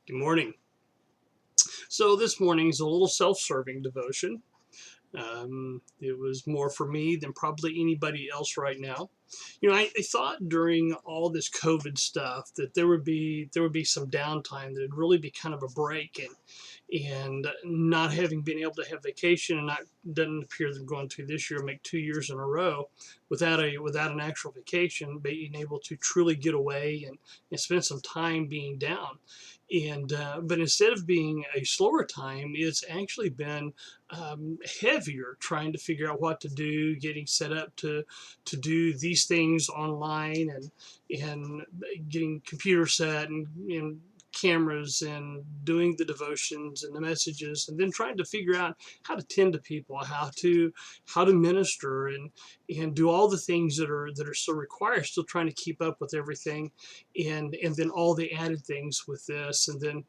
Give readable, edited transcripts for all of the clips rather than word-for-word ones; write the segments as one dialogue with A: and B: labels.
A: Good morning. So this morning's a little self-serving devotion. It was more for me than probably anybody else right now. I thought during all this COVID stuff that there would be some downtime, that it'd really be kind of a break, and not having been able to have vacation, and not doesn't appear that I'm going to this year make 2 years in a row without an actual vacation, being able to truly get away and spend some time being down. And but instead of being a slower time, it's actually been heavier, trying to figure out what to do, getting set up to do these things online, and getting computer set and cameras and doing the devotions and the messages, and then trying to figure out how to tend to people, how to minister, and do all the things that are still required, still trying to keep up with everything, and then all the added things with this, and then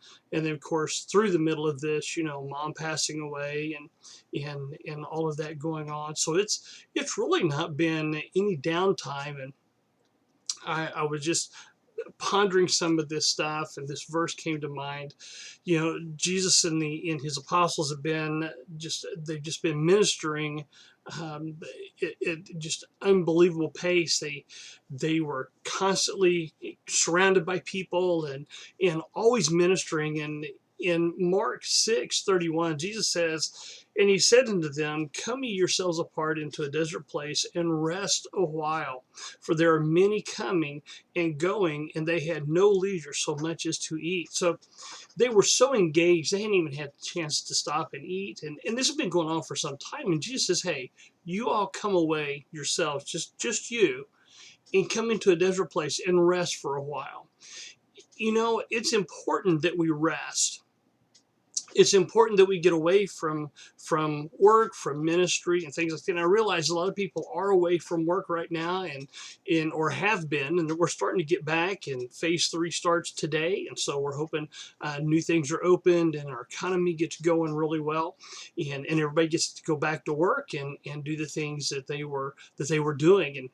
A: of course through the middle of this, mom passing away, and all of that going on. So it's really not been any downtime. And I was just pondering some of this stuff, and this verse came to mind. Jesus and his apostles they've just been ministering at just unbelievable pace. They were constantly surrounded by people, and always ministering. And in Mark 6:31, Jesus says, "And he said unto them, Come ye yourselves apart into a desert place, and rest a while. For there are many coming and going, and they had no leisure so much as to eat." So they were so engaged, they hadn't even had a chance to stop and eat. And this has been going on for some time. And Jesus says, "Hey, you all come away yourselves, just you, and come into a desert place and rest for a while." It's important that we rest. It's important that we get away from work, from ministry, and things like that. And I realize a lot of people are away from work right now, and or have been, and we're starting to get back. And phase 3 starts today, and so we're hoping new things are opened and our economy gets going really well, and everybody gets to go back to work and do the things that they were doing. And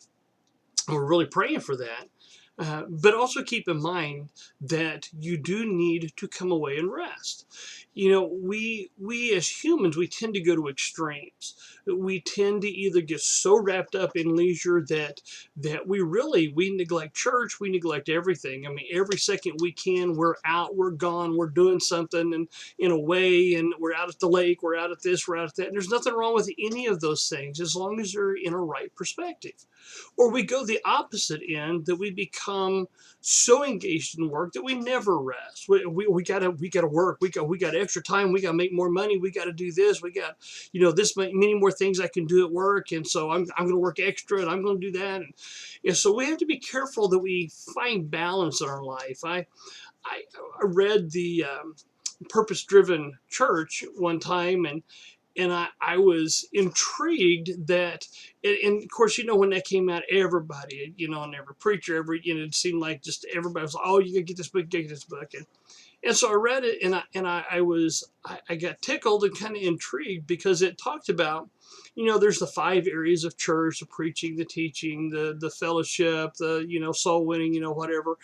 A: we're really praying for that. But also keep in mind that you do need to come away and rest. We as humans, we tend to go to extremes. We tend to either get so wrapped up in leisure that we neglect church, we neglect everything. I mean, every second we can, we're out, we're gone, we're doing something, and in a way, and we're out at the lake, we're out at this, we're out at that. And there's nothing wrong with any of those things as long as they're in a right perspective. Or we go the opposite end, that we become so engaged in work that we never rest. We gotta work. We got extra time. We gotta make more money. We gotta do this. We got this many more things I can do at work, and so I'm gonna work extra, and I'm gonna do that. And so we have to be careful that we find balance in our life. I read the Purpose Driven Church one time, and I was intrigued that, and of course, when that came out, everybody, and every preacher, it seemed like just everybody was, "Oh, you gotta get this book, get this book." And so I read it, and I got tickled and kind of intrigued, because it talked about, there's the 5 areas of church: the preaching, the teaching, the fellowship, the, soul winning, whatever.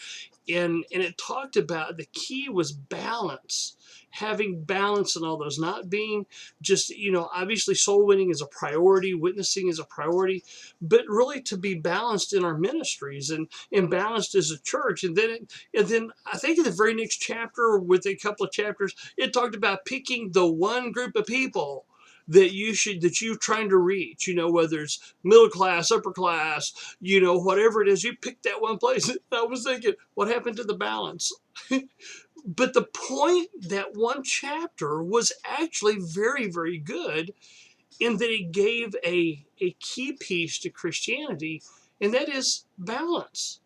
A: And it talked about the key was balance, having balance in all those, not being just, obviously soul winning is a priority, witnessing is a priority, but really to be balanced in our ministries, and balanced as a church. And then I think in the very next chapter, with a couple of chapters, it talked about picking the one group of people that you're trying to reach, whether it's middle class, upper class, whatever it is, you pick that one place. I was thinking, what happened to the balance? But the point, that one chapter was actually very, very good, in that it gave a key piece to Christianity, and that is balance.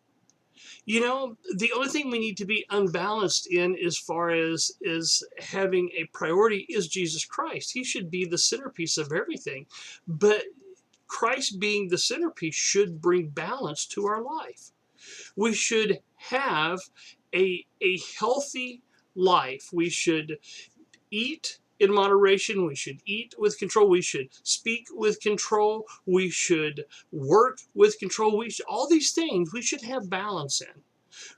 A: The only thing we need to be unbalanced in, as far as having a priority, is Jesus Christ. He should be the centerpiece of everything. But Christ being the centerpiece should bring balance to our life. We should have a healthy life. We should eat in moderation. We should eat with control. We should speak with control. We should work with control. All these things we should have balance in.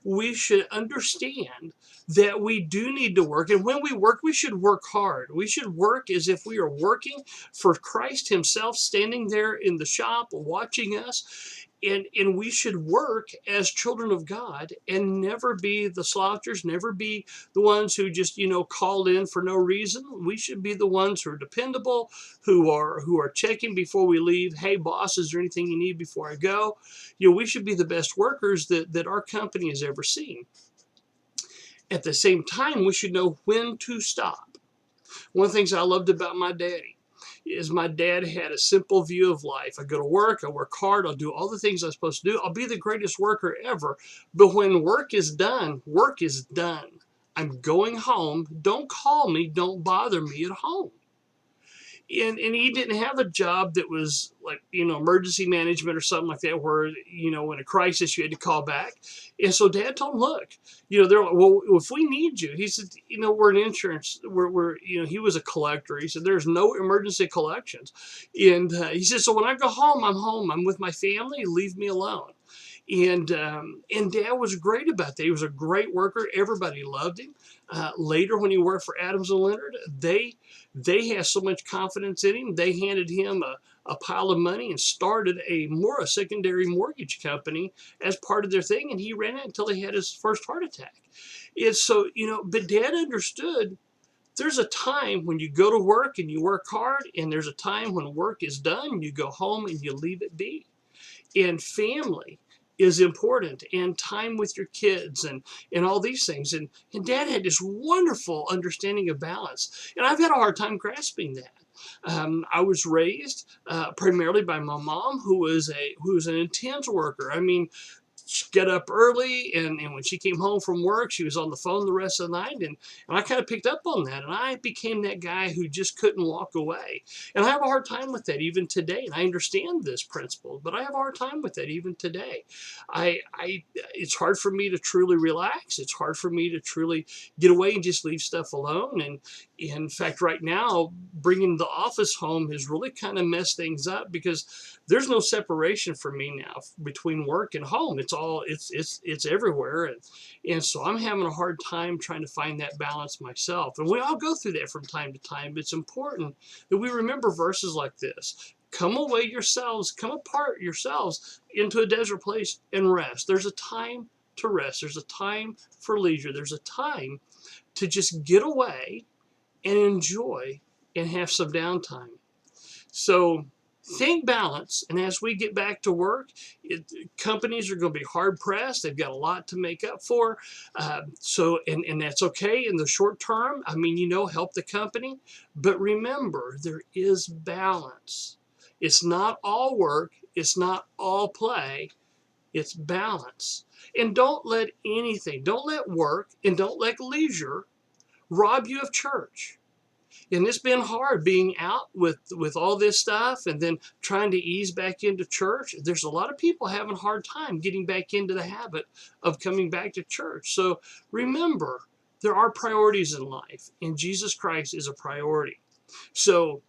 A: We should understand that we do need to work. And when we work, we should work hard. We should work as if we are working for Christ himself, standing there in the shop watching us. And we should work as children of God and never be the slouchers, never be the ones who just, called in for no reason. We should be the ones who are dependable, who are checking before we leave. Hey, boss, is there anything you need before I go? We should be the best workers that our company has ever seen. At the same time, we should know when to stop. One of the things I loved about my daddy is my dad had a simple view of life. I go to work, I work hard, I'll do all the things I'm supposed to do. I'll be the greatest worker ever. But when work is done, work is done. I'm going home. Don't call me. Don't bother me at home. And he didn't have a job that was like, emergency management or something like that, where, in a crisis you had to call back. And so Dad told him, look, they're like, well, if we need you, he said, we're an insurance, we're he was a collector. He said, there's no emergency collections. And he said, so when I go home, I'm home. I'm with my family. Leave me alone. And Dad was great about that. He was a great worker. Everybody loved him. Later, when he worked for Adams and Leonard, they had so much confidence in him. They handed him a pile of money and started a secondary mortgage company as part of their thing. And he ran it until he had his first heart attack. It's so, but Dad understood there's a time when you go to work and you work hard, and there's a time when work is done, you go home and you leave it be. And family is important, and time with your kids and all these things. And Dad had this wonderful understanding of balance. And I've had a hard time grasping that. I was raised primarily by my mom, who was an intense worker. I mean, she'd get up early, and when she came home from work, she was on the phone the rest of the night, and I kind of picked up on that, and I became that guy who just couldn't walk away. And I have a hard time with that even today, and I understand this principle, but I have a hard time with that even today. It's hard for me to truly relax. It's hard for me to truly get away and just leave stuff alone. And in fact, right now, bringing the office home has really kind of messed things up, because there's no separation for me now between work and home. It's everywhere, and so I'm having a hard time trying to find that balance myself. And we all go through that from time to time. But it's important that we remember verses like this. Come apart yourselves into a desert place and rest. There's a time to rest. There's a time for leisure. There's a time to just get away and enjoy and have some downtime. So think balance, and as we get back to work, companies are going to be hard pressed. They've got a lot to make up for. And that's okay in the short term. I mean, help the company, but remember, there is balance. It's not all work. It's not all play. It's balance. And don't let work and don't let leisure rob you of church. And it's been hard being out with all this stuff and then trying to ease back into church. There's a lot of people having a hard time getting back into the habit of coming back to church. So remember, there are priorities in life, and Jesus Christ is a priority. So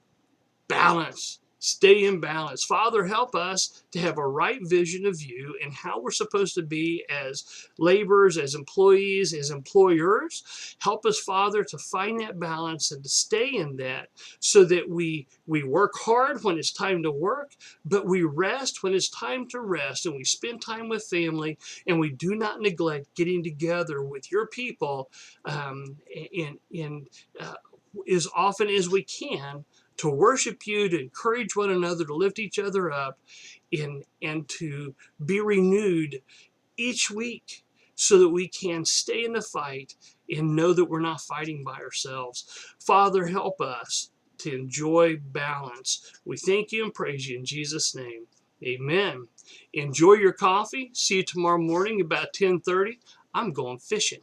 A: balance. Stay in balance. Father, help us to have a right vision of you and how we're supposed to be as laborers, as employees, as employers. Help us, Father, to find that balance and to stay in that, so that we work hard when it's time to work, but we rest when it's time to rest, and we spend time with family, and we do not neglect getting together with your people as often as we can, to worship you, to encourage one another, to lift each other up, and to be renewed each week, so that we can stay in the fight and know that we're not fighting by ourselves. Father, help us to enjoy balance. We thank you and praise you in Jesus' name. Amen. Enjoy your coffee. See you tomorrow morning about 10:30. I'm going fishing.